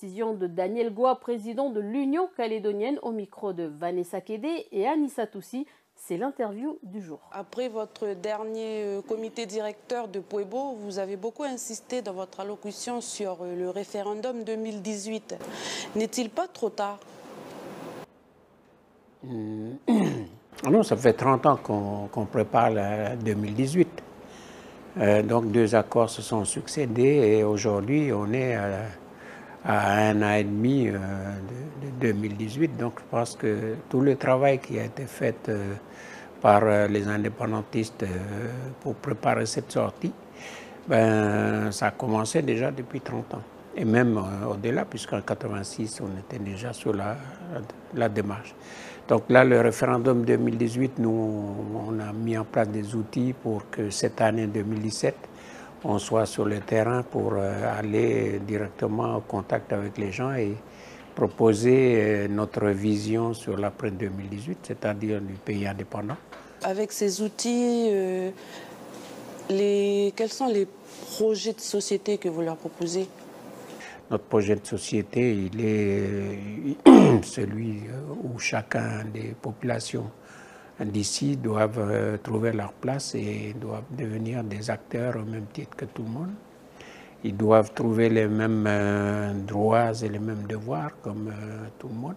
Décision de Daniel Goa, président de l'Union calédonienne, au micro de Vanessa Kédé et Anissa Toussi. C'est l'interview du jour. Après votre dernier comité directeur de Puebo, vous avez beaucoup insisté dans votre allocution sur le référendum 2018. N'est-il pas trop tard? Non, ça fait 30 ans qu'on prépare la 2018. Donc 2 accords se sont succédés et aujourd'hui on est à 1 an et demi de 2018. Donc je pense que tout le travail qui a été fait par les indépendantistes pour préparer cette sortie, ça a commencé déjà depuis 30 ans. Et même au-delà, puisqu'en 86, on était déjà sur la démarche. Donc là, le référendum 2018, nous, on a mis en place des outils pour que cette année 2017, on soit sur le terrain pour aller directement au contact avec les gens et proposer notre vision sur l'après 2018, c'est-à-dire du pays indépendant. Avec ces outils, quels sont les projets de société que vous leur proposez? Notre projet de société, il est celui où chacun des populations d'ici doivent trouver leur place et doivent devenir des acteurs au même titre que tout le monde. Ils doivent trouver les mêmes droits et les mêmes devoirs comme tout le monde.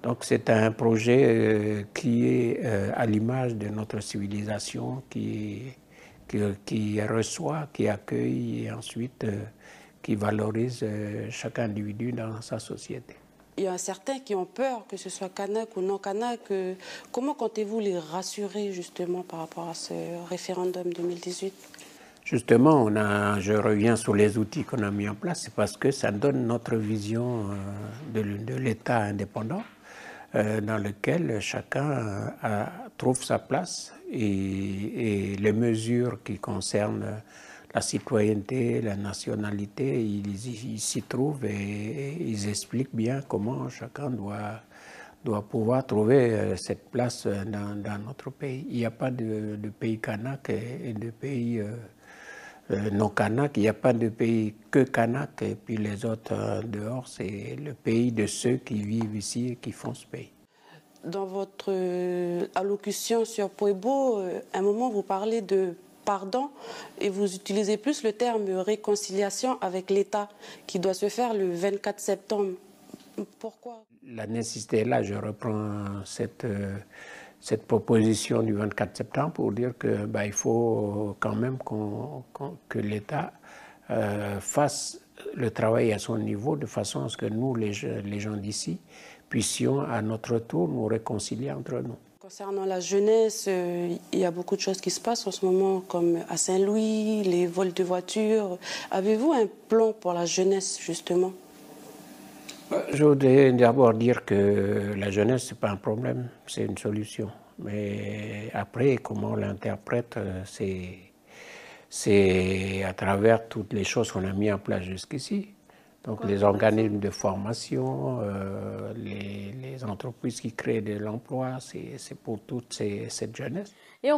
Donc c'est un projet qui est à l'image de notre civilisation, qui reçoit, qui accueille et ensuite qui valorise chaque individu dans sa société. Il y a certains qui ont peur, que ce soit Kanak ou non Kanak. Comment comptez-vous les rassurer justement par rapport à ce référendum 2018? Justement, je reviens sur les outils qu'on a mis en place, c'est parce que ça donne notre vision de l'État indépendant dans lequel chacun trouve sa place et les mesures qui concernent la citoyenneté, la nationalité, ils s'y trouvent et ils expliquent bien comment chacun doit pouvoir trouver cette place dans notre pays. Il n'y a pas de pays kanak et de pays non kanak, il n'y a pas de pays que kanak et puis les autres dehors, c'est le pays de ceux qui vivent ici et qui font ce pays. Dans votre allocution sur Puebo, à un moment vous parlez de pardon et vous utilisez plus le terme réconciliation avec l'État qui doit se faire le 24 septembre. Pourquoi? La nécessité est là, je reprends cette proposition du 24 septembre pour dire que il faut quand même que l'État fasse le travail à son niveau de façon à ce que nous, les gens d'ici, puissions à notre tour nous réconcilier entre nous. Concernant la jeunesse, il y a beaucoup de choses qui se passent en ce moment, comme à Saint-Louis, les vols de voitures. Avez-vous un plan pour la jeunesse, justement? Je voudrais d'abord dire que la jeunesse, ce n'est pas un problème, c'est une solution. Mais après, comment on l'interprète, c'est à travers toutes les choses qu'on a mis en place jusqu'ici. Donc les organismes de formation, les entreprises qui créent de l'emploi, c'est pour toute cette jeunesse. Et